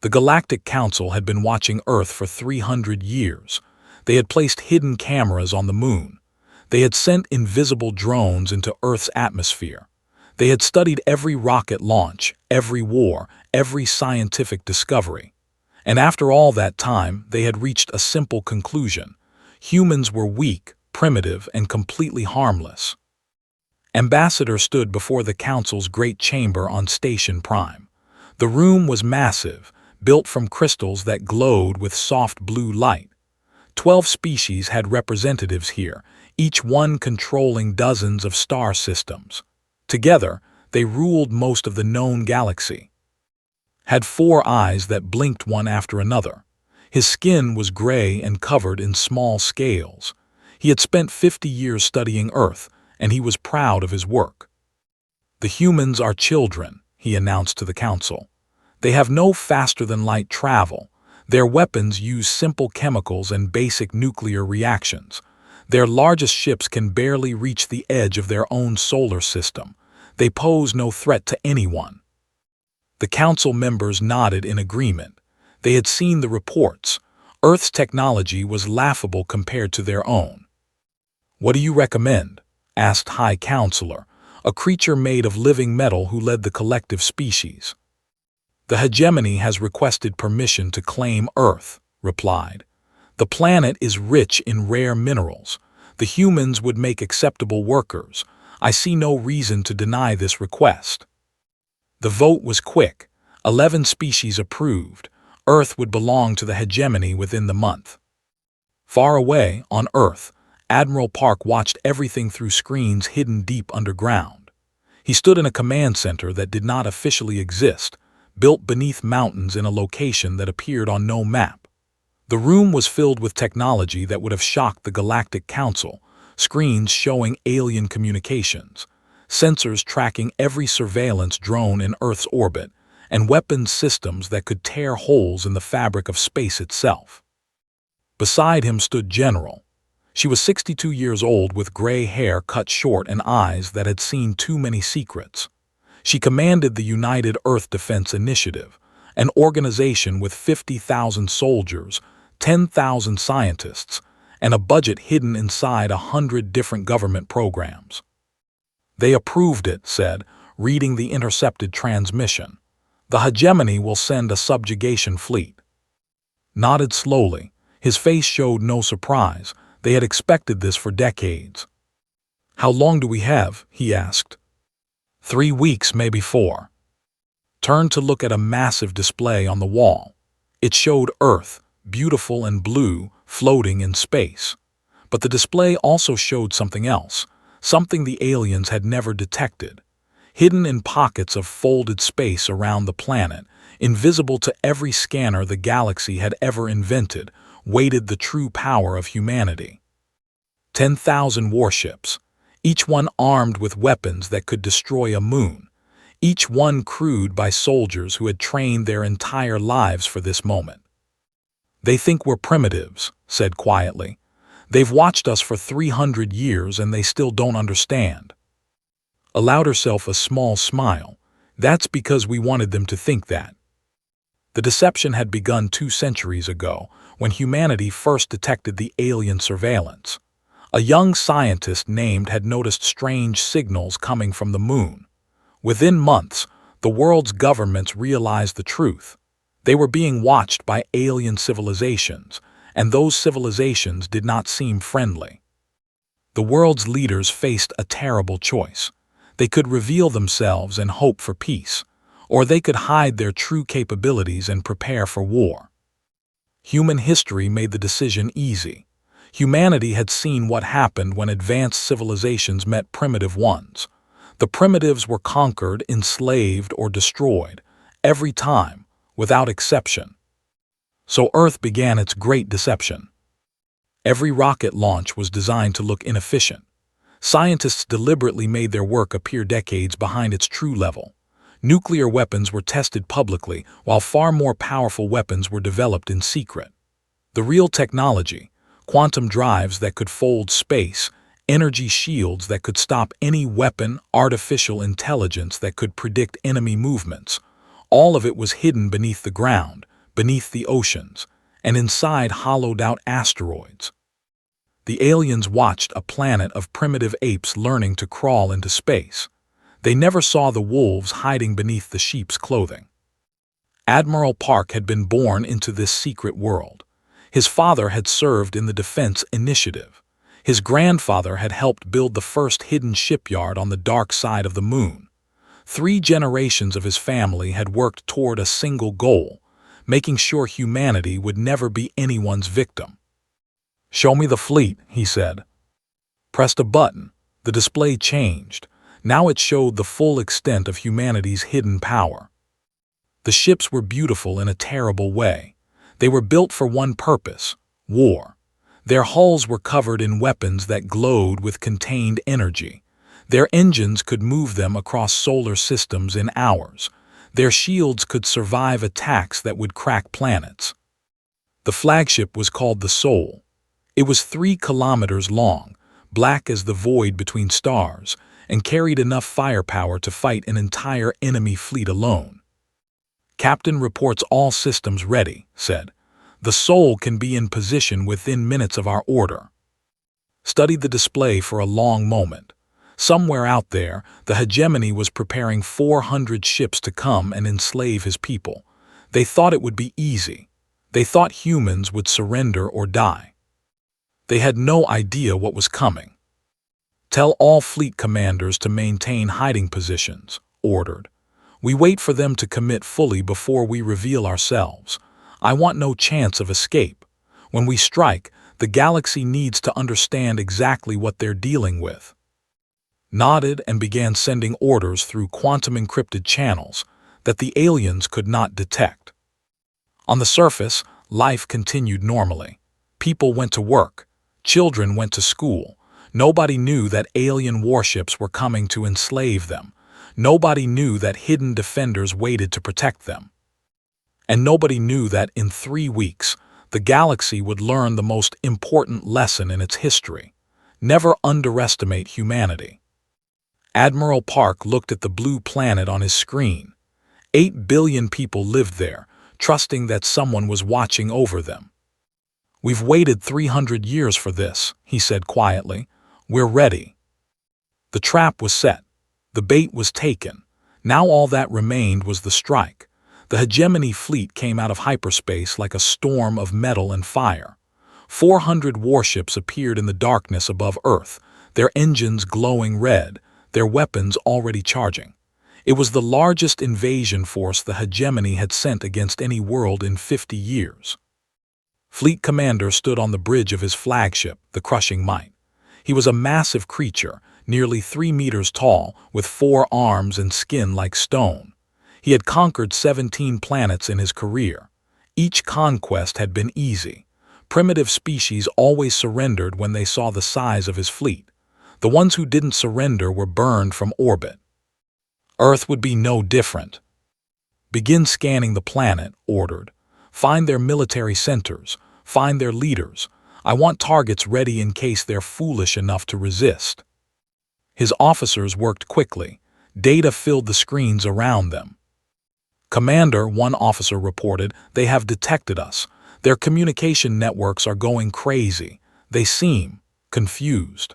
The Galactic Council had been watching Earth for 300 years. They had placed hidden cameras on the moon. They had sent invisible drones into Earth's atmosphere. They had studied every rocket launch, every war, every scientific discovery. And after all that time, they had reached a simple conclusion. Humans were weak, primitive, and completely harmless. Ambassador stood before the Council's great chamber on Station Prime. The room was massive, built from crystals that glowed with soft blue light. 12 species had representatives here, each one controlling dozens of star systems. Together, they ruled most of the known galaxy. Had 4 eyes that blinked one after another. His skin was gray and covered in small scales. He had spent 50 years studying Earth, and he was proud of his work. "The humans are children," he announced to the Council. "They have no faster-than-light travel. Their weapons use simple chemicals and basic nuclear reactions. Their largest ships can barely reach the edge of their own solar system. They pose no threat to anyone." The Council members nodded in agreement. They had seen the reports. Earth's technology was laughable compared to their own. "What do you recommend?" asked High Counselor, a creature made of living metal who led the collective species. "The hegemony has requested permission to claim Earth," replied. "The planet is rich in rare minerals. The humans would make acceptable workers. I see no reason to deny this request." The vote was quick. 11 species approved. Earth would belong to the hegemony within the month. Far away, on Earth, Admiral Park watched everything through screens hidden deep underground. He stood in a command center that did not officially exist, built beneath mountains in a location that appeared on no map. The room was filled with technology that would have shocked the Galactic Council, screens showing alien communications, sensors tracking every surveillance drone in Earth's orbit, and weapons systems that could tear holes in the fabric of space itself. Beside him stood General. She was 62 years old with gray hair cut short and eyes that had seen too many secrets. She commanded the United Earth Defense Initiative, an organization with 50,000 soldiers, 10,000 scientists, and a budget hidden inside 100 different government programs. "They approved it," said, reading the intercepted transmission. "The hegemony will send a subjugation fleet." Nodded slowly. His face showed no surprise. They had expected this for decades. "How long do we have?" he asked. 3 weeks, maybe 4. Turned to look at a massive display on the wall. It showed Earth, beautiful and blue, floating in space. But the display also showed something else, something the aliens had never detected. Hidden in pockets of folded space around the planet, invisible to every scanner the galaxy had ever invented, waited the true power of humanity. 10,000 warships, each one armed with weapons that could destroy a moon, each one crewed by soldiers who had trained their entire lives for this moment. "They think we're primitives," said quietly. "They've watched us for 300 years and they still don't understand." Allowed herself a small smile. "That's because we wanted them to think that." The deception had begun 2 centuries ago, when humanity first detected the alien surveillance. A young scientist named had noticed strange signals coming from the moon. Within months, the world's governments realized the truth. They were being watched by alien civilizations, and those civilizations did not seem friendly. The world's leaders faced a terrible choice. They could reveal themselves and hope for peace, or they could hide their true capabilities and prepare for war. Human history made the decision easy. Humanity had seen what happened when advanced civilizations met primitive ones. The primitives were conquered, enslaved, or destroyed, every time, without exception. So Earth began its great deception. Every rocket launch was designed to look inefficient. Scientists deliberately made their work appear decades behind its true level. Nuclear weapons were tested publicly, while far more powerful weapons were developed in secret. The real technology, quantum drives that could fold space, energy shields that could stop any weapon, artificial intelligence that could predict enemy movements, all of it was hidden beneath the ground, beneath the oceans, and inside hollowed-out asteroids. The aliens watched a planet of primitive apes learning to crawl into space. They never saw the wolves hiding beneath the sheep's clothing. Admiral Park had been born into this secret world. His father had served in the Defense Initiative. His grandfather had helped build the first hidden shipyard on the dark side of the moon. 3 generations of his family had worked toward a single goal, making sure humanity would never be anyone's victim. "Show me the fleet," he said. Pressed a button. The display changed. Now it showed the full extent of humanity's hidden power. The ships were beautiful in a terrible way. They were built for one purpose: war. Their hulls were covered in weapons that glowed with contained energy. Their engines could move them across solar systems in hours. Their shields could survive attacks that would crack planets. The flagship was called the Soul. It was 3 kilometers long, black as the void between stars, and carried enough firepower to fight an entire enemy fleet alone. "Captain reports all systems ready," said. "The Soul can be in position within minutes of our order." Studied the display for a long moment. Somewhere out there, the hegemony was preparing 400 ships to come and enslave his people. They thought it would be easy. They thought humans would surrender or die. They had no idea what was coming. "Tell all fleet commanders to maintain hiding positions," ordered. "We wait for them to commit fully before we reveal ourselves. I want no chance of escape. When we strike, the galaxy needs to understand exactly what they're dealing with." Nodded and began sending orders through quantum-encrypted channels that the aliens could not detect. On the surface, life continued normally. People went to work. Children went to school. Nobody knew that alien warships were coming to enslave them. Nobody knew that hidden defenders waited to protect them. And nobody knew that in 3 weeks, the galaxy would learn the most important lesson in its history: never underestimate humanity. Admiral Park looked at the blue planet on his screen. 8 billion people lived there, trusting that someone was watching over them. "We've waited 300 years for this," he said quietly. "We're ready." The trap was set. The bait was taken. Now all that remained was the strike. The hegemony fleet came out of hyperspace like a storm of metal and fire. 400 warships appeared in the darkness above Earth, their engines glowing red, their weapons already charging. It was the largest invasion force the hegemony had sent against any world in 50 years. Fleet Commander stood on the bridge of his flagship, the Crushing Might. He was a massive creature, nearly 3 meters tall, with 4 arms and skin like stone. He had conquered 17 planets in his career. Each conquest had been easy. Primitive species always surrendered when they saw the size of his fleet. The ones who didn't surrender were burned from orbit. Earth would be no different. "Begin scanning the planet," ordered. "Find their military centers. Find their leaders. I want targets ready in case they're foolish enough to resist." His officers worked quickly. Data filled the screens around them. "Commander," one officer reported, "they have detected us. Their communication networks are going crazy. They seem confused."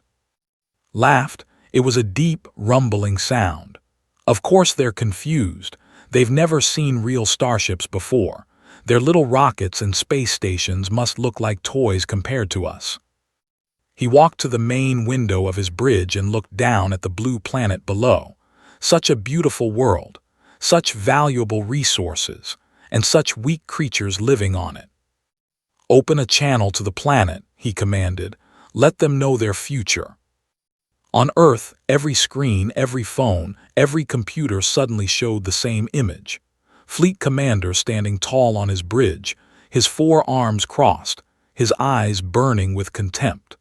Laughed. It was a deep, rumbling sound. "Of course they're confused. They've never seen real starships before. Their little rockets and space stations must look like toys compared to us." He walked to the main window of his bridge and looked down at the blue planet below. Such a beautiful world, such valuable resources, and such weak creatures living on it. "Open a channel to the planet," he commanded. "Let them know their future." On Earth, every screen, every phone, every computer suddenly showed the same image. Fleet Commander standing tall on his bridge, his 4 arms crossed, his eyes burning with contempt.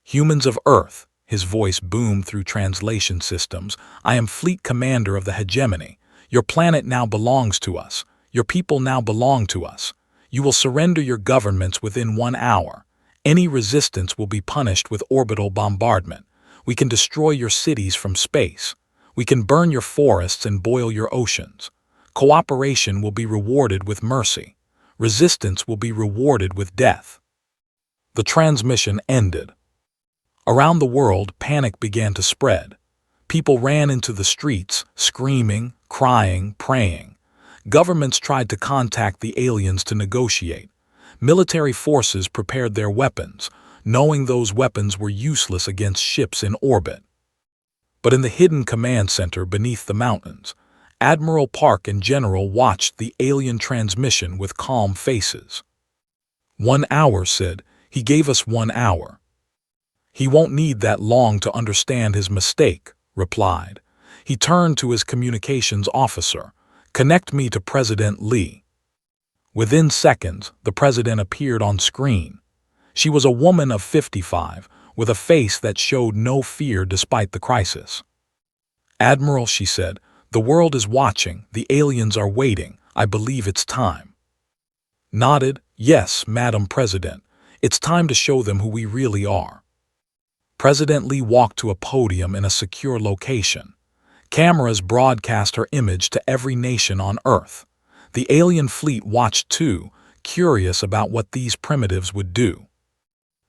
"Humans of Earth," his voice boomed through translation systems, "I am Fleet Commander of the hegemony. Your planet now belongs to us. Your people now belong to us. You will surrender your governments within 1 hour. Any resistance will be punished with orbital bombardment. We can destroy your cities from space. We can burn your forests and boil your oceans. Cooperation will be rewarded with mercy. Resistance will be rewarded with death." The transmission ended. Around the world, panic began to spread. People ran into the streets, screaming, crying, praying. Governments tried to contact the aliens to negotiate. Military forces prepared their weapons, knowing those weapons were useless against ships in orbit. But in the hidden command center beneath the mountains, Admiral Park and General watched the alien transmission with calm faces. "1 hour," said. "He gave us 1 hour." "He won't need that long to understand his mistake," replied. He turned to his communications officer. "Connect me to President Lee." Within seconds, the president appeared on screen. She was a woman of 55, with a face that showed no fear despite the crisis. "Admiral," she said, "the world is watching, the aliens are waiting, I believe it's time." Nodded. "Yes, Madam President, it's time to show them who we really are." President Lee walked to a podium in a secure location. Cameras broadcast her image to every nation on Earth. The alien fleet watched too, curious about what these primitives would do.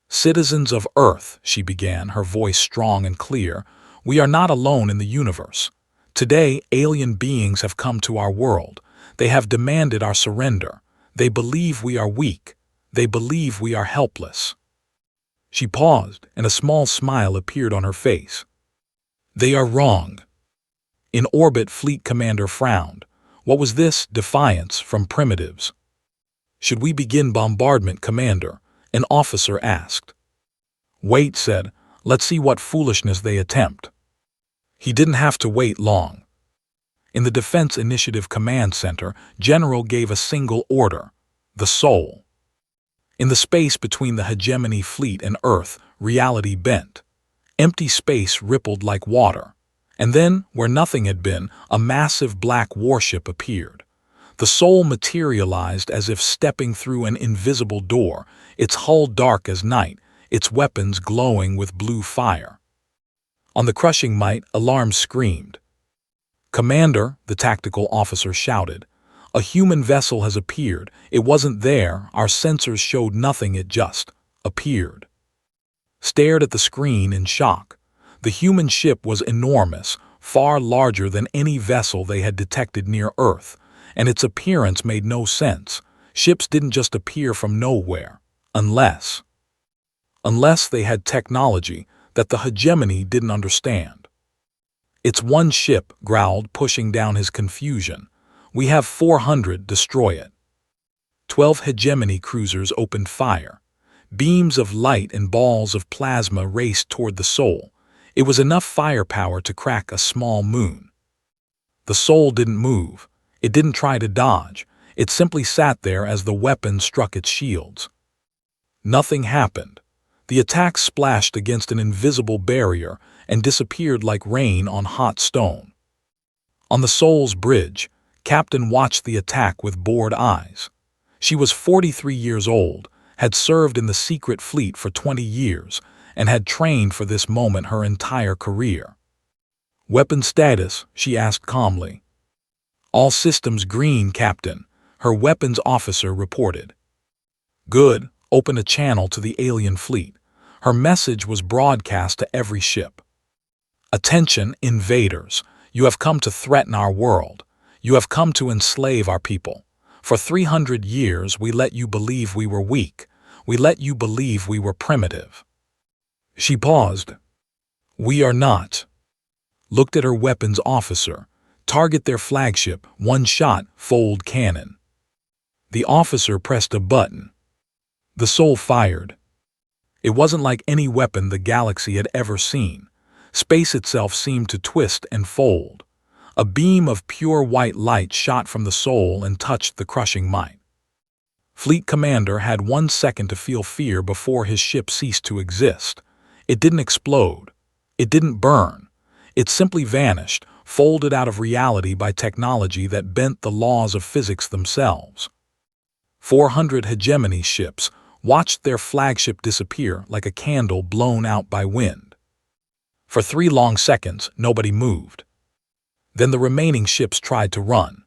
"Citizens of Earth," she began, her voice strong and clear, "we are not alone in the universe. Today, alien beings have come to our world. They have demanded our surrender. They believe we are weak. They believe we are helpless." She paused, and a small smile appeared on her face. "They are wrong." In orbit, Fleet Commander frowned. What was this defiance from primitives? "Should we begin bombardment, Commander?" an officer asked. "Wait," said. "Let's see what foolishness they attempt." He didn't have to wait long. In the Defense Initiative Command Center, General gave a single order: the soul. In the space between the hegemony fleet and Earth, reality bent. Empty space rippled like water. And then, where nothing had been, a massive black warship appeared. The soul materialized as if stepping through an invisible door, its hull dark as night, its weapons glowing with blue fire. On the crushing might, alarms screamed. "Commander," the tactical officer shouted, "a human vessel has appeared. It wasn't there, our sensors showed nothing, it just appeared." Stared at the screen in shock. The human ship was enormous, far larger than any vessel they had detected near Earth, and its appearance made no sense. Ships didn't just appear from nowhere, unless they had technology that the hegemony didn't understand. "It's one ship," growled, pushing down his confusion. "We have 400, destroy it." 12 hegemony cruisers opened fire. Beams of light and balls of plasma raced toward the soul. It was enough firepower to crack a small moon. The soul didn't move. It didn't try to dodge. It simply sat there as the weapon struck its shields. Nothing happened. The attack splashed against an invisible barrier and disappeared like rain on hot stone. On the soul's bridge, Captain watched the attack with bored eyes. She was 43 years old, had served in the secret fleet for 20 years, and had trained for this moment her entire career. "Weapon status?" she asked calmly. "All systems green, Captain," her weapons officer reported. "Good, open a channel to the alien fleet." Her message was broadcast to every ship. "Attention, invaders. You have come to threaten our world. You have come to enslave our people. For 300 years we let you believe we were weak. We let you believe we were primitive." She paused. "We are not." Looked at her weapons officer. "Target their flagship, one shot, fold cannon." The officer pressed a button. The soul fired. It wasn't like any weapon the galaxy had ever seen. Space itself seemed to twist and fold. A beam of pure white light shot from the soul and touched the crushing might. Fleet Commander had 1 second to feel fear before his ship ceased to exist. It didn't explode. It didn't burn. It simply vanished, folded out of reality by technology that bent the laws of physics themselves. 400 hegemony ships watched their flagship disappear like a candle blown out by wind. For 3 long seconds, nobody moved. Then the remaining ships tried to run.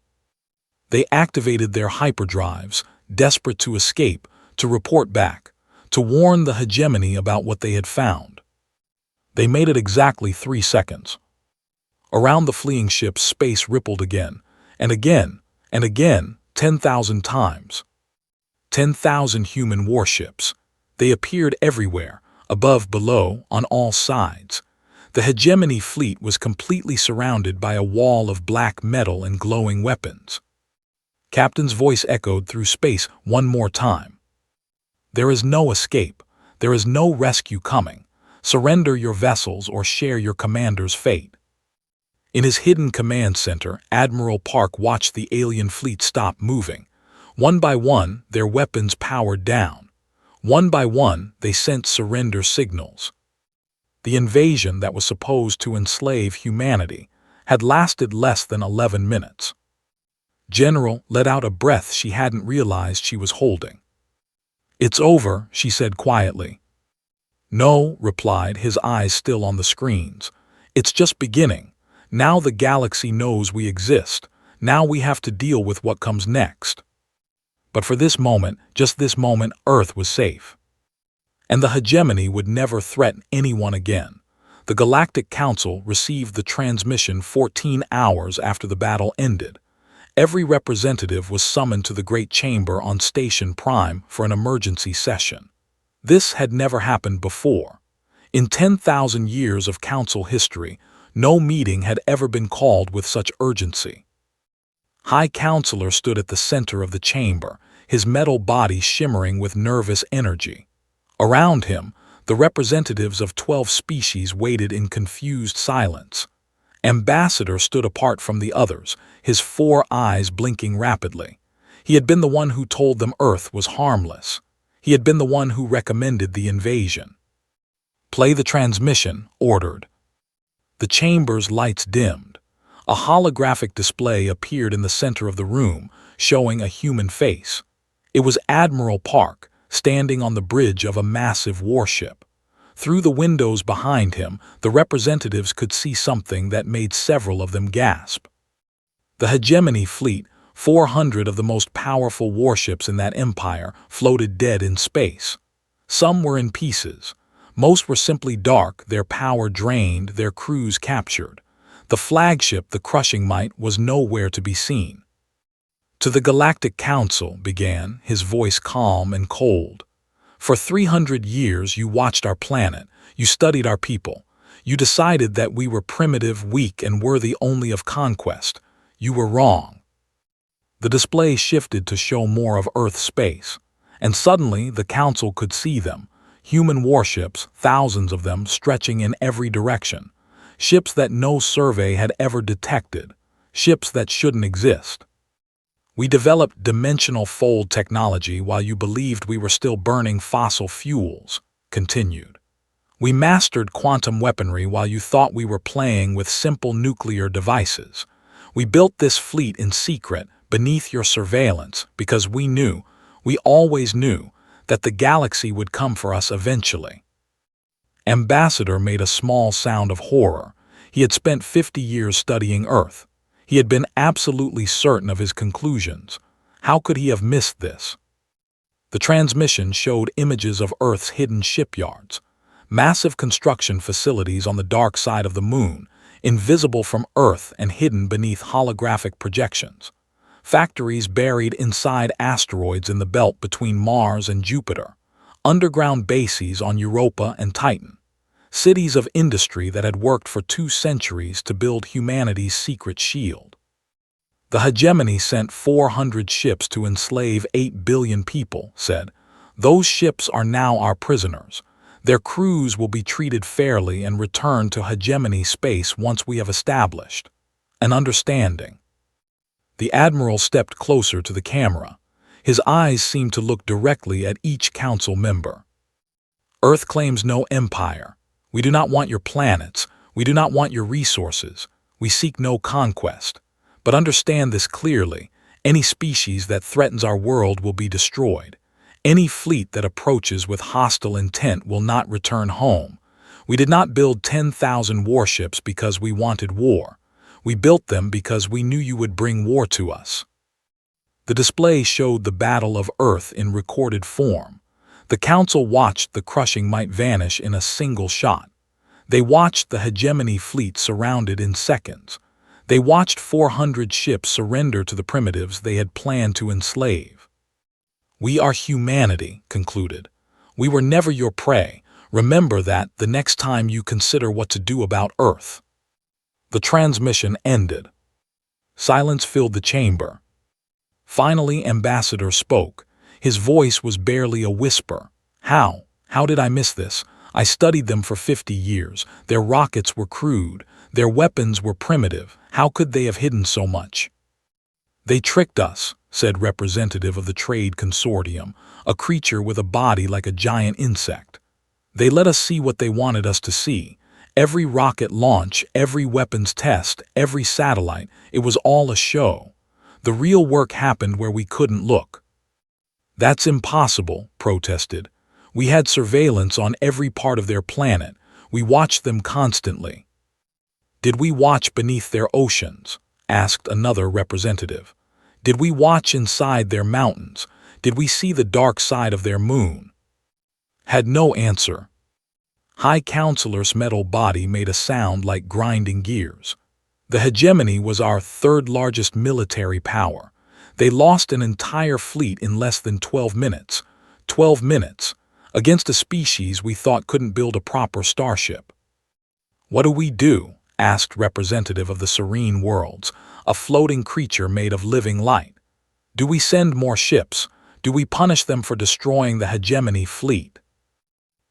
They activated their hyperdrives, desperate to escape, to report back, to warn the hegemony about what they had found. They made it exactly 3 seconds. Around the fleeing ships, space rippled again, and again, and again, 10,000 times. 10,000 human warships. They appeared everywhere, above, below, on all sides. The hegemony fleet was completely surrounded by a wall of black metal and glowing weapons. Captain's voice echoed through space one more time. "There is no escape. There is no rescue coming. Surrender your vessels or share your commander's fate." In his hidden command center, Admiral Park watched the alien fleet stop moving. One by one, their weapons powered down. One by one, they sent surrender signals. The invasion that was supposed to enslave humanity had lasted less than 11 minutes. General let out a breath she hadn't realized she was holding. "It's over," she said quietly. "No," replied, his eyes still on the screens. "It's just beginning. Now the galaxy knows we exist. Now we have to deal with what comes next." But for this moment, just this moment, Earth was safe. And the hegemony would never threaten anyone again. The Galactic Council received the transmission 14 hours after the battle ended. Every representative was summoned to the Great Chamber on Station Prime for an emergency session. This had never happened before. In 10,000 years of Council history, no meeting had ever been called with such urgency. High Counselor stood at the center of the chamber, his metal body shimmering with nervous energy. Around him, the representatives of 12 species waited in confused silence. Ambassador stood apart from the others, his 4 eyes blinking rapidly. He had been the one who told them Earth was harmless. He had been the one who recommended the invasion. "Play the transmission," ordered. The chamber's lights dimmed. A holographic display appeared in the center of the room, showing a human face. It was Admiral Park, standing on the bridge of a massive warship. Through the windows behind him, the representatives could see something that made several of them gasp. The hegemony fleet, 400 of the most powerful warships in that empire, floated dead in space. Some were in pieces. Most were simply dark, their power drained, their crews captured. The flagship, the Crushing Might, was nowhere to be seen. "To the Galactic Council," began, his voice calm and cold. "For 300 years you watched our planet, you studied our people. You decided that we were primitive, weak, and worthy only of conquest. You were wrong." The display shifted to show more of Earth's space, and suddenly the Council could see them. Human warships, thousands of them, stretching in every direction. Ships that no survey had ever detected. Ships that shouldn't exist. "We developed dimensional fold technology while you believed we were still burning fossil fuels," continued. "We mastered quantum weaponry while you thought we were playing with simple nuclear devices. We built this fleet in secret, beneath your surveillance, because we always knew, that the galaxy would come for us eventually." Ambassador made a small sound of horror. He had spent 50 years studying Earth. He had been absolutely certain of his conclusions. How could he have missed this? The transmission showed images of Earth's hidden shipyards, massive construction facilities on the dark side of the moon, invisible from Earth and hidden beneath holographic projections. Factories buried inside asteroids in the belt between Mars and Jupiter. Underground bases on Europa and Titan. Cities of industry that had worked for 2 centuries to build humanity's secret shield. "The hegemony sent 400 ships to enslave 8 billion people," said. "Those ships are now our prisoners. Their crews will be treated fairly and returned to hegemony space once we have established an understanding." The Admiral stepped closer to the camera. His eyes seemed to look directly at each council member. "Earth claims no empire. We do not want your planets. We do not want your resources. We seek no conquest. But understand this clearly. Any species that threatens our world will be destroyed. Any fleet that approaches with hostile intent will not return home. We did not build 10,000 warships because we wanted war. We built them because we knew you would bring war to us." The display showed the Battle of Earth in recorded form. The council watched the crushing might vanish in a single shot. They watched the hegemony fleet surrounded in seconds. They watched 400 ships surrender to the primitives they had planned to enslave. "We are humanity," concluded. "We were never your prey. Remember that the next time you consider what to do about Earth." The transmission ended. Silence filled the chamber. Finally, Ambassador spoke. His voice was barely a whisper. How did I miss this? I studied them for 50 years. Their rockets were crude. Their weapons were primitive. How could they have hidden so much?" "They tricked us," said representative of the Trade Consortium, a creature with a body like a giant insect. "They let us see what they wanted us to see. Every rocket launch, every weapons test, every satellite, it was all a show. The real work happened where we couldn't look." "That's impossible," protested. "We had surveillance on every part of their planet. We watched them constantly." "Did we watch beneath their oceans?" asked another representative. "Did we watch inside their mountains? Did we see the dark side of their moon?" Had no answer. High Counselor's metal body made a sound like grinding gears. "The hegemony was our third largest military power. They lost an entire fleet in less than 12 minutes. 12 minutes! Against a species we thought couldn't build a proper starship." "What do we do?" asked representative of the Serene Worlds, a floating creature made of living light. "Do we send more ships? Do we punish them for destroying the hegemony fleet?"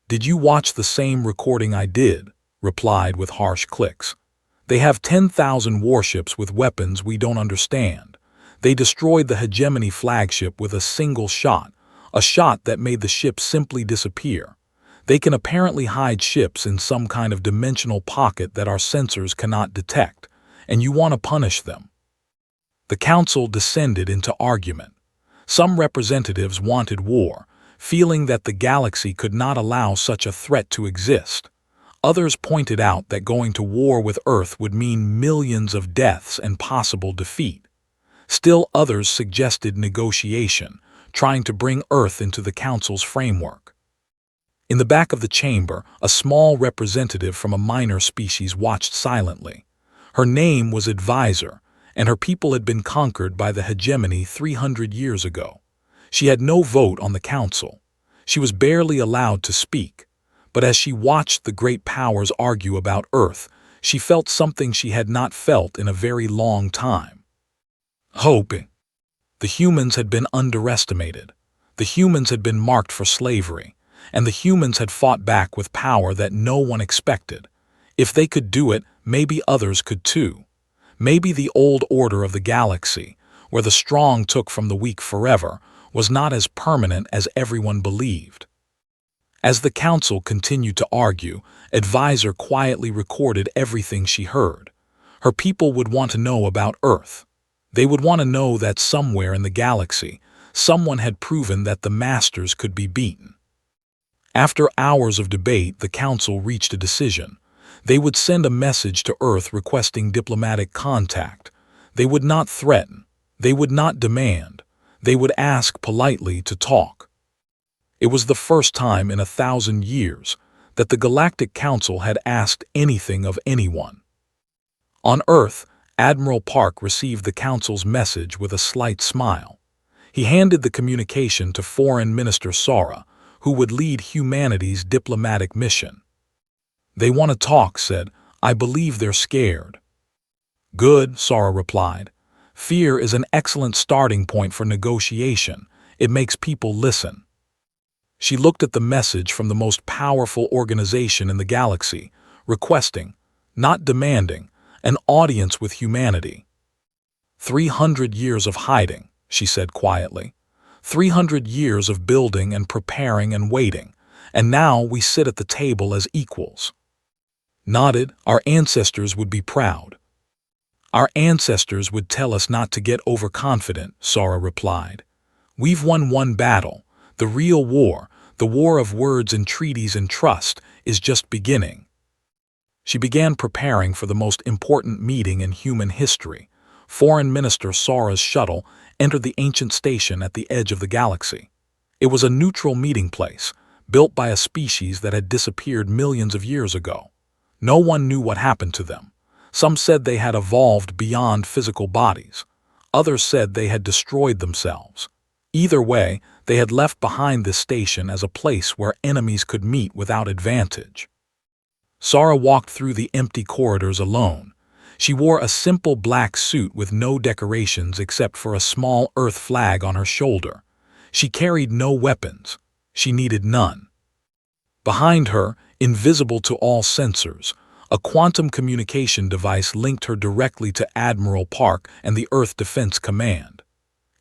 "Did you watch the same recording I did?" replied with harsh clicks. "They have 10,000 warships with weapons we don't understand. They destroyed the hegemony flagship with a single shot, a shot that made the ship simply disappear. They can apparently hide ships in some kind of dimensional pocket that our sensors cannot detect, and you want to punish them." The council descended into argument. Some representatives wanted war, feeling that the galaxy could not allow such a threat to exist. Others pointed out that going to war with Earth would mean millions of deaths and possible defeat. Still others suggested negotiation, trying to bring Earth into the Council's framework. In the back of the chamber, a small representative from a minor species watched silently. Her name was Advisor, and her people had been conquered by the hegemony 300 years ago. She had no vote on the Council. She was barely allowed to speak. But as she watched the great powers argue about Earth, she felt something she had not felt in a very long time. Hope. The humans had been underestimated. The humans had been marked for slavery, and the humans had fought back with power that no one expected. If they could do it, maybe others could too. Maybe the old order of the galaxy, where the strong took from the weak forever, was not as permanent as everyone believed. As the council continued to argue, Advisor quietly recorded everything she heard. Her people would want to know about Earth. They would want to know that somewhere in the galaxy, someone had proven that the masters could be beaten. After hours of debate, the council reached a decision. They would send a message to Earth requesting diplomatic contact. They would not threaten. They would not demand. They would ask politely to talk. It was the first time in 1,000 years that the Galactic Council had asked anything of anyone. On Earth, Admiral Park received the Council's message with a slight smile. He handed the communication to Foreign Minister Sara, who would lead humanity's diplomatic mission. "They want to talk," said. "I believe they're scared." "Good," Sara replied. "Fear is an excellent starting point for negotiation. It makes people listen." She looked at the message from the most powerful organization in the galaxy, requesting, not demanding, an audience with humanity. 300 years of hiding, she said quietly. 300 years of building and preparing and waiting, and now we sit at the table as equals. Nodded, our ancestors would be proud. Our ancestors would tell us not to get overconfident, Sara replied. We've won one battle. The real war, the war of words and treaties and trust, is just beginning. She began preparing for the most important meeting in human history. Foreign Minister Sara's shuttle entered the ancient station at the edge of the galaxy. It was a neutral meeting place, built by a species that had disappeared millions of years ago. No one knew what happened to them. Some said they had evolved beyond physical bodies. Others said they had destroyed themselves. Either way, they had left behind this station as a place where enemies could meet without advantage. Sara walked through the empty corridors alone. She wore a simple black suit with no decorations except for a small Earth flag on her shoulder. She carried no weapons. She needed none. Behind her, invisible to all sensors, a quantum communication device linked her directly to Admiral Park and the Earth Defense Command.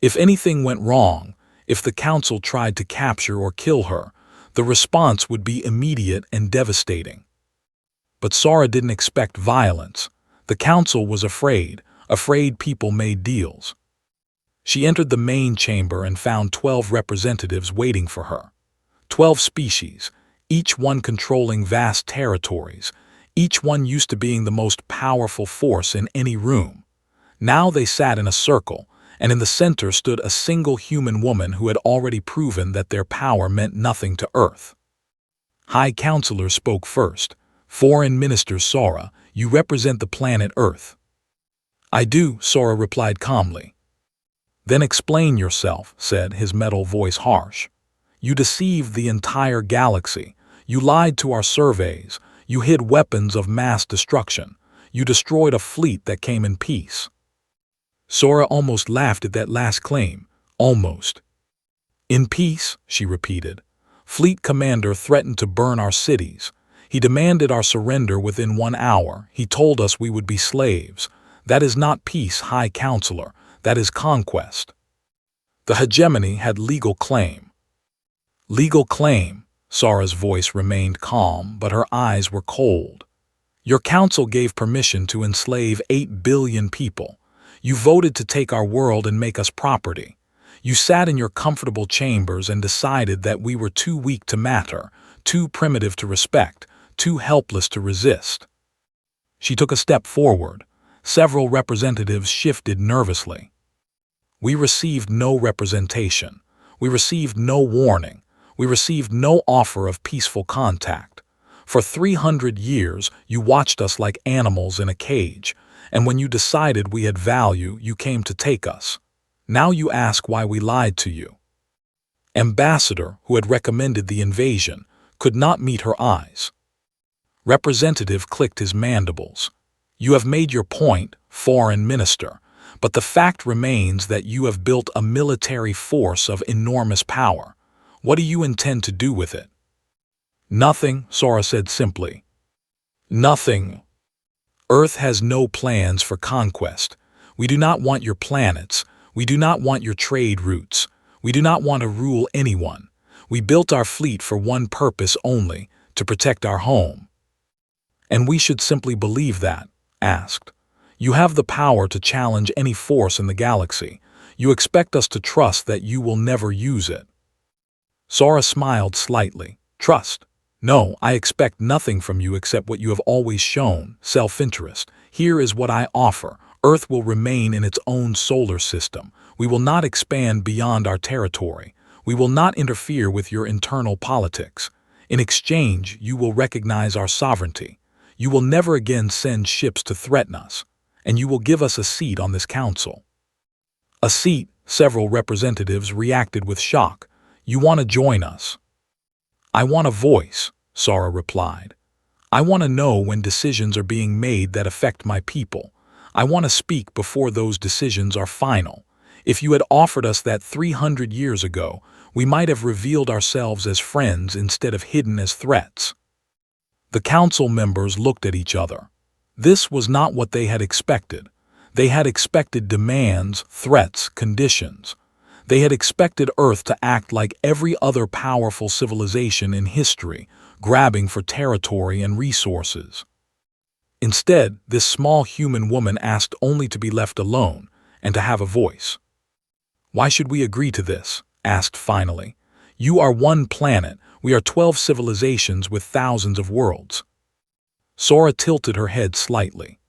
If anything went wrong, if the Council tried to capture or kill her, the response would be immediate and devastating. But Sara didn't expect violence. The Council was afraid people made deals. She entered the main chamber and found 12 representatives waiting for her. 12 species, each one controlling vast territories, each one used to being the most powerful force in any room. Now they sat in a circle, and in the center stood a single human woman who had already proven that their power meant nothing to Earth. High Counselor spoke first. Foreign Minister Sara, you represent the planet Earth. I do, Sara replied calmly. Then explain yourself, said his metal voice harsh. You deceived the entire galaxy. You lied to our surveys. You hid weapons of mass destruction. You destroyed a fleet that came in peace. Sara almost laughed at that last claim. Almost. In peace, she repeated. Fleet Commander threatened to burn our cities. He demanded our surrender within 1 hour. He told us we would be slaves. That is not peace, High Counselor. That is conquest. The hegemony had legal claim. Legal claim. Sara's voice remained calm, but her eyes were cold. Your council gave permission to enslave 8 billion people. You voted to take our world and make us property. You sat in your comfortable chambers and decided that we were too weak to matter, too primitive to respect, too helpless to resist. She took a step forward. Several representatives shifted nervously. We received no representation. We received no warning. We received no offer of peaceful contact. For 300 years, you watched us like animals in a cage, and when you decided we had value, you came to take us. Now you ask why we lied to you. Ambassador, who had recommended the invasion, could not meet her eyes. Representative clicked his mandibles. You have made your point, Foreign Minister, but the fact remains that you have built a military force of enormous power. What do you intend to do with it? Nothing, Sara said simply. Nothing. Earth has no plans for conquest. We do not want your planets. We do not want your trade routes. We do not want to rule anyone. We built our fleet for one purpose only, to protect our home. And we should simply believe that, asked. You have the power to challenge any force in the galaxy. You expect us to trust that you will never use it. Sara smiled slightly. Trust? No, I expect nothing from you except what you have always shown, self-interest. Here is what I offer. Earth will remain in its own solar system. We will not expand beyond our territory. We will not interfere with your internal politics. In exchange, you will recognize our sovereignty. You will never again send ships to threaten us. And you will give us a seat on this council. A seat, several representatives reacted with shock. You want to join us? I want a voice, Sara replied. I want to know when decisions are being made that affect my people. I want to speak before those decisions are final. If you had offered us that 300 years ago, we might have revealed ourselves as friends instead of hidden as threats. The council members looked at each other. This was not what they had expected. They had expected demands, threats, conditions. They had expected Earth to act like every other powerful civilization in history, grabbing for territory and resources. Instead, this small human woman asked only to be left alone and to have a voice. Why should we agree to this? Asked finally. You are one planet, we are 12 civilizations with thousands of worlds. Sara tilted her head slightly.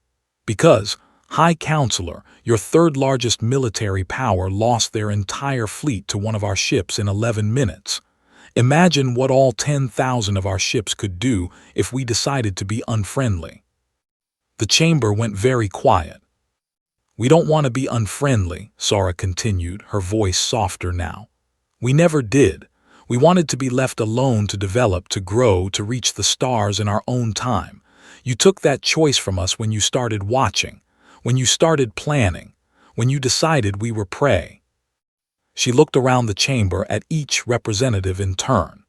Because, High Counselor, your third largest military power lost their entire fleet to one of our ships in 11 minutes. Imagine what all 10,000 of our ships could do if we decided to be unfriendly. The chamber went very quiet. We don't want to be unfriendly, Sora continued, her voice softer now. We never did. We wanted to be left alone to develop, to grow, to reach the stars in our own time. You took that choice from us when you started watching, when you started planning, when you decided we were prey. She looked around the chamber at each representative in turn.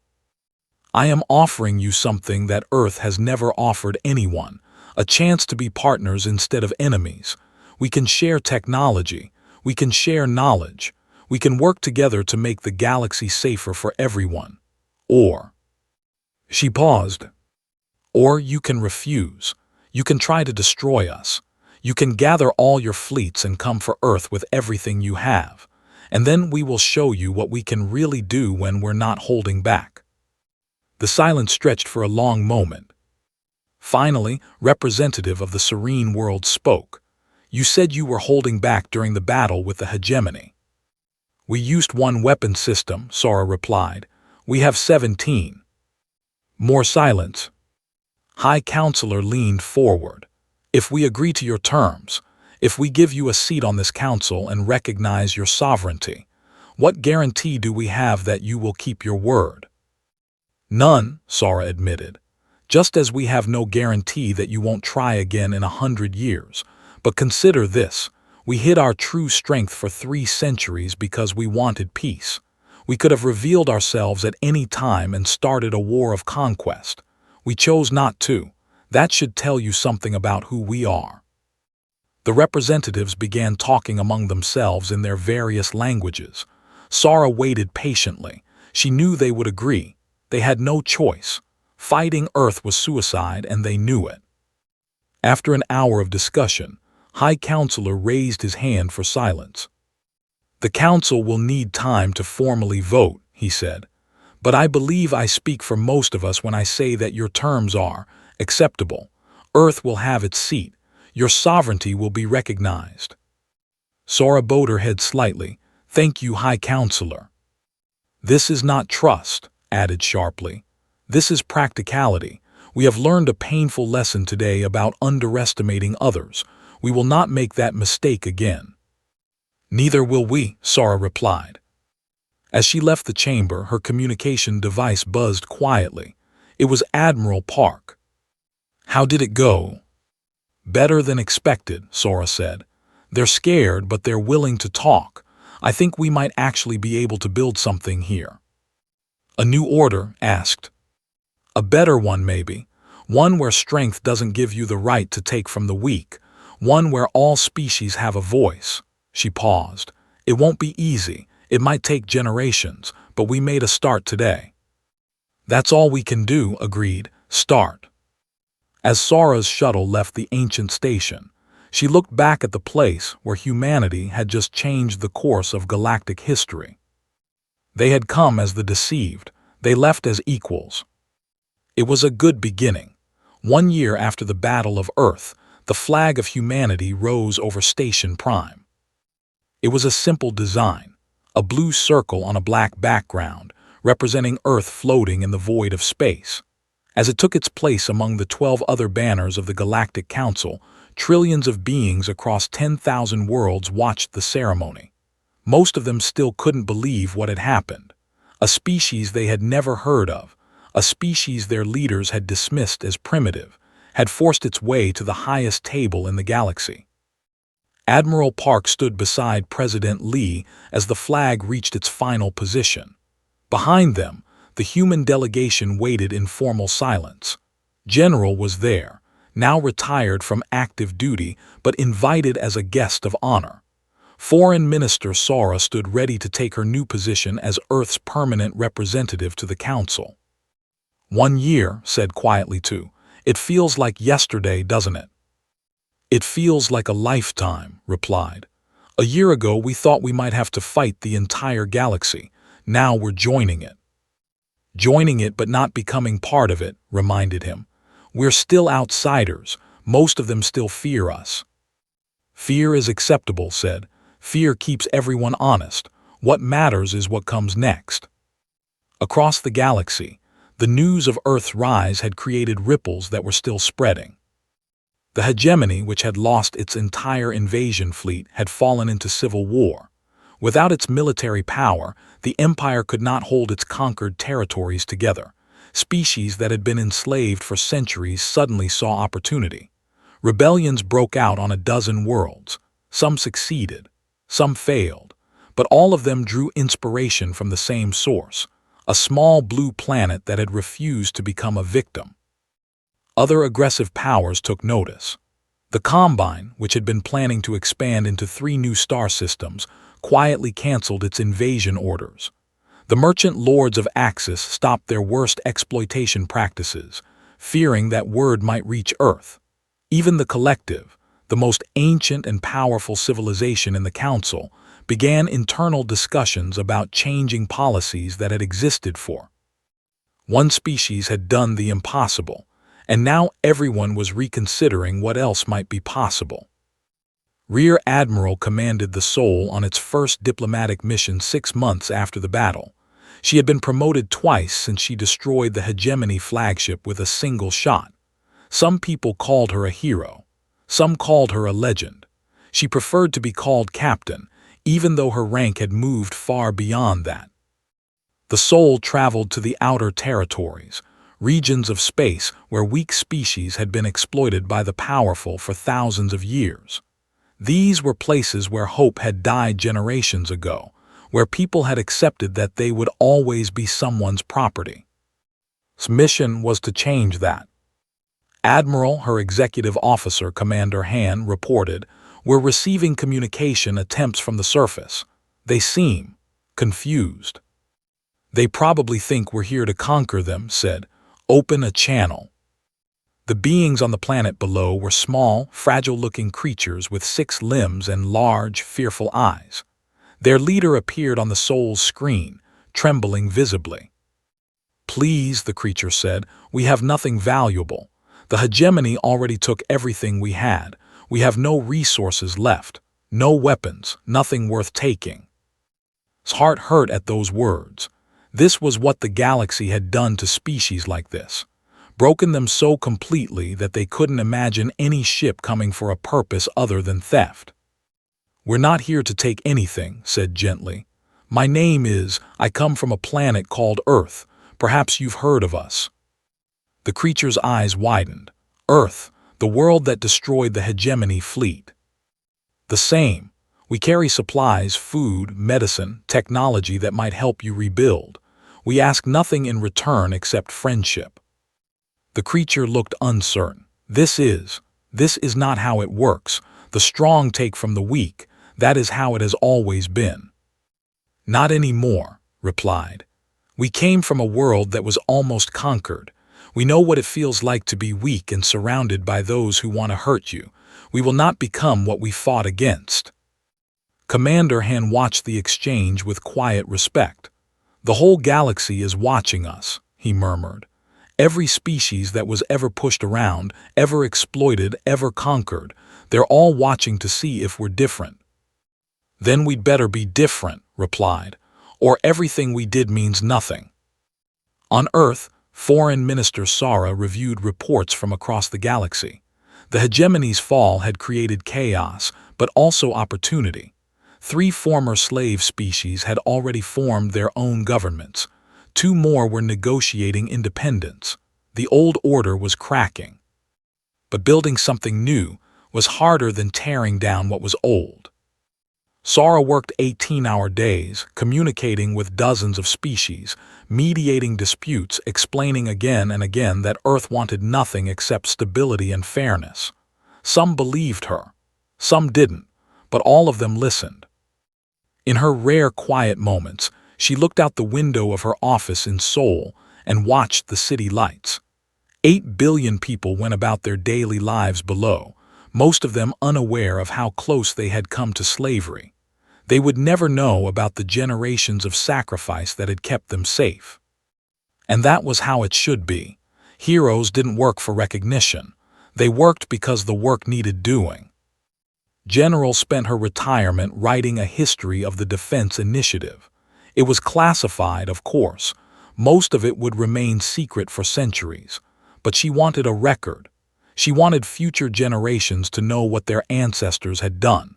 I am offering you something that Earth has never offered anyone, a chance to be partners instead of enemies. We can share technology, we can share knowledge, we can work together to make the galaxy safer for everyone. Or, she paused, or you can refuse. You can try to destroy us. You can gather all your fleets and come for Earth with everything you have. And then we will show you what we can really do when we're not holding back. The silence stretched for a long moment. Finally, representative of the serene world spoke. You said you were holding back during the battle with the hegemony. We used one weapon system, Sora replied. We have 17. More silence. High Counselor leaned forward. If we agree to your terms, if we give you a seat on this council and recognize your sovereignty, what guarantee do we have that you will keep your word? None, Sora admitted. Just as we have no guarantee that you won't try again in 100 years. But consider this, we hid our true strength for 3 centuries because we wanted peace. We could have revealed ourselves at any time and started a war of conquest. We chose not to. That should tell you something about who we are. The representatives began talking among themselves in their various languages. Sora waited patiently. She knew they would agree. They had no choice. Fighting Earth was suicide, and they knew it. After an hour of discussion, High Counselor raised his hand for silence. The Council will need time to formally vote, he said. But I believe I speak for most of us when I say that your terms are acceptable. Earth will have its seat. Your sovereignty will be recognized. Sora bowed her head slightly. Thank you, High Counselor. This is not trust, added sharply. This is practicality. We have learned a painful lesson today about underestimating others. We will not make that mistake again. Neither will we, Sora replied. As she left the chamber, her communication device buzzed quietly. It was Admiral Park. How did it go? Better than expected, Sora said. They're scared, but they're willing to talk. I think we might actually be able to build something here. A new order? Asked. A better one, maybe. One where strength doesn't give you the right to take from the weak. One where all species have a voice. She paused. It won't be easy. It might take generations, but we made a start today. That's all we can do, agreed. Start. As Sora's shuttle left the ancient station, she looked back at the place where humanity had just changed the course of galactic history. They had come as the deceived. They left as equals. It was a good beginning. 1 year after the Battle of Earth, the flag of humanity rose over Station Prime. It was a simple design, a blue circle on a black background, representing Earth floating in the void of space. As it took its place among the 12 other banners of the Galactic Council, trillions of beings across 10,000 worlds watched the ceremony. Most of them still couldn't believe what had happened. A species they had never heard of, a species their leaders had dismissed as primitive, had forced its way to the highest table in the galaxy. Admiral Park stood beside President Lee as the flag reached its final position. Behind them, the human delegation waited in formal silence. General was there, now retired from active duty but invited as a guest of honor. Foreign Minister Sora stood ready to take her new position as Earth's permanent representative to the Council. 1 year, said quietly too. It feels like yesterday, doesn't it? It feels like a lifetime, replied. A year ago we thought we might have to fight the entire galaxy. Now we're joining it. Joining it but not becoming part of it, reminded him. We're still outsiders. Most of them still fear us. Fear is acceptable, said. Fear keeps everyone honest. What matters is what comes next. Across the galaxy, the news of Earth's rise had created ripples that were still spreading. The hegemony, which had lost its entire invasion fleet, had fallen into civil war. Without its military power, the empire could not hold its conquered territories together. Species that had been enslaved for centuries suddenly saw opportunity. Rebellions broke out on a dozen worlds. Some succeeded, some failed, but all of them drew inspiration from the same source, a small blue planet that had refused to become a victim. Other aggressive powers took notice. The Combine, which had been planning to expand into 3 new star systems, quietly canceled its invasion orders. The merchant lords of Axis stopped their worst exploitation practices, fearing that word might reach Earth. Even the Collective, the most ancient and powerful civilization in the Council, began internal discussions about changing policies that had existed for. One species had done the impossible, and now everyone was reconsidering what else might be possible. Rear Admiral commanded the Soul on its first diplomatic mission 6 months after the battle. She had been promoted twice since she destroyed the Hegemony flagship with a single shot. Some people called her a hero. Some called her a legend. She preferred to be called captain, even though her rank had moved far beyond that. The Soul traveled to the outer territories, regions of space where weak species had been exploited by the powerful for thousands of years. These were places where hope had died generations ago, where people had accepted that they would always be someone's property. His mission was to change that. Admiral, her executive officer, Commander Han, reported, "We're receiving communication attempts from the surface. They seem confused." "They probably think we're here to conquer them," said. "Open a channel." The beings on the planet below were small, fragile-looking creatures with 6 limbs and large, fearful eyes. Their leader appeared on the Soul's screen, trembling visibly. "Please," the creature said, "we have nothing valuable. The hegemony already took everything we had. We have no resources left, no weapons, nothing worth taking." His heart hurt at those words. This was what the galaxy had done to species like this, broken them so completely that they couldn't imagine any ship coming for a purpose other than theft. "We're not here to take anything," said gently. "My name is, I come from a planet called Earth. Perhaps you've heard of us." The creature's eyes widened. "Earth, the world that destroyed the hegemony fleet." "The same. We carry supplies, food, medicine, technology that might help you rebuild. We ask nothing in return except friendship." The creature looked uncertain. This is not how it works. The strong take from the weak. That is how it has always been." "Not anymore," replied. "We came from a world that was almost conquered. We know what it feels like to be weak and surrounded by those who want to hurt you. We will not become what we fought against." Commander Han watched the exchange with quiet respect. "The whole galaxy is watching us," he murmured. "Every species that was ever pushed around, ever exploited, ever conquered, they're all watching to see if we're different." "Then we'd better be different," replied, "or everything we did means nothing." On Earth, Foreign Minister Sara reviewed reports from across the galaxy. The hegemony's fall had created chaos, but also opportunity. 3 former slave species had already formed their own governments. 2 more were negotiating independence. The old order was cracking. But building something new was harder than tearing down what was old. Sara worked 18-hour days, communicating with dozens of species, mediating disputes, explaining again and again that Earth wanted nothing except stability and fairness. Some believed her, some didn't, but all of them listened. In her rare quiet moments, she looked out the window of her office in Seoul and watched the city lights. 8 billion people went about their daily lives below, most of them unaware of how close they had come to slavery. They would never know about the generations of sacrifice that had kept them safe. And that was how it should be. Heroes didn't work for recognition. They worked because the work needed doing. General spent her retirement writing a history of the Defense Initiative. It was classified, of course. Most of it would remain secret for centuries. But she wanted a record. She wanted future generations to know what their ancestors had done.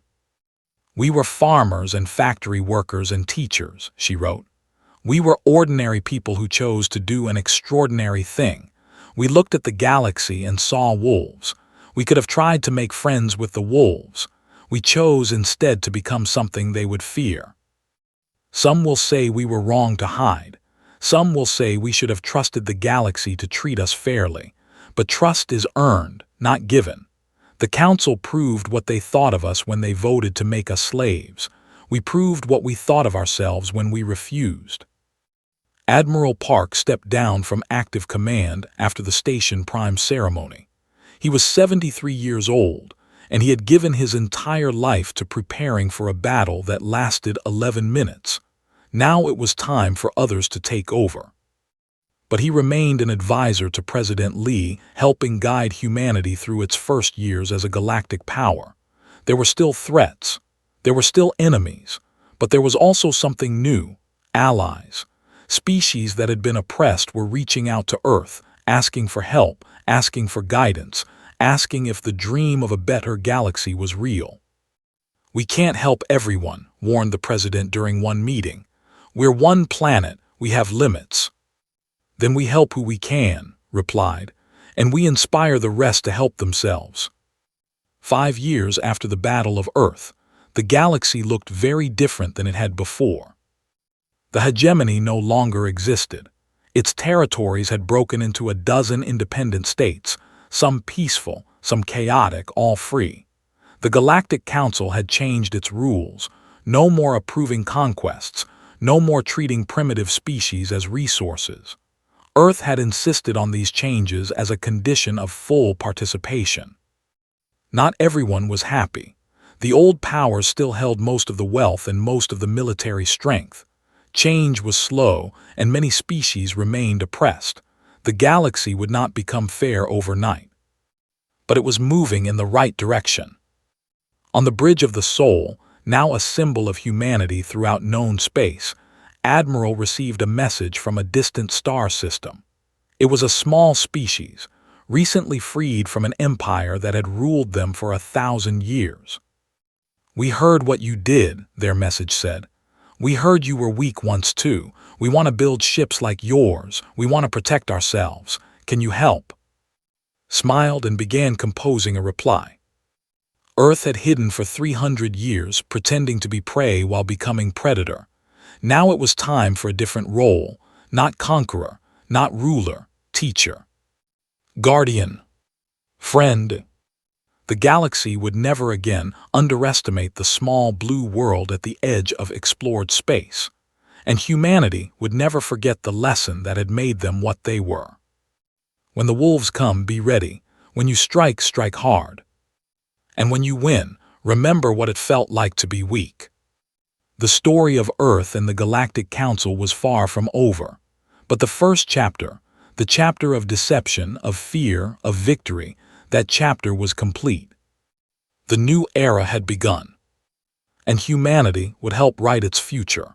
"We were farmers and factory workers and teachers," she wrote. "We were ordinary people who chose to do an extraordinary thing. We looked at the galaxy and saw wolves. We could have tried to make friends with the wolves. We chose instead to become something they would fear. Some will say we were wrong to hide. Some will say we should have trusted the galaxy to treat us fairly. But trust is earned, not given. The Council proved what they thought of us when they voted to make us slaves. We proved what we thought of ourselves when we refused." Admiral Park stepped down from active command after the Station Prime ceremony. He was 73 years old, and he had given his entire life to preparing for a battle that lasted 11 minutes. Now it was time for others to take over. But he remained an advisor to President Lee, helping guide humanity through its first years as a galactic power. There were still threats. There were still enemies. But there was also something new: allies. Species that had been oppressed were reaching out to Earth, asking for help, asking for guidance, asking if the dream of a better galaxy was real. "We can't help everyone," warned the president during one meeting. "We're one planet. We have limits." "Then we help who we can," replied, "and we inspire the rest to help themselves." 5 years after the Battle of Earth, the galaxy looked very different than it had before. The hegemony no longer existed. Its territories had broken into a dozen independent states, some peaceful, some chaotic, all free. The Galactic Council had changed its rules: no more approving conquests, no more treating primitive species as resources. Earth had insisted on these changes as a condition of full participation. Not everyone was happy. The old powers still held most of the wealth and most of the military strength. Change was slow, and many species remained oppressed. The galaxy would not become fair overnight. But it was moving in the right direction. On the Bridge of the Soul, now a symbol of humanity throughout known space, Admiral received a message from a distant star system. It was a small species, recently freed from an empire that had ruled them for 1,000 years. "We heard what you did," their message said. "We heard you were weak once too. We want to build ships like yours. We want to protect ourselves. Can you help?" Smiled and began composing a reply. Earth had hidden for 300 years, pretending to be prey while becoming predator. Now it was time for a different role: not conqueror, not ruler, teacher. Guardian. Friend. The galaxy would never again underestimate the small blue world at the edge of explored space, and humanity would never forget the lesson that had made them what they were. When the wolves come, be ready. When you strike, strike hard. And when you win, remember what it felt like to be weak. The story of Earth and the Galactic Council was far from over, but the first chapter, the chapter of deception, of fear, of victory, that chapter was complete. The new era had begun, and humanity would help write its future.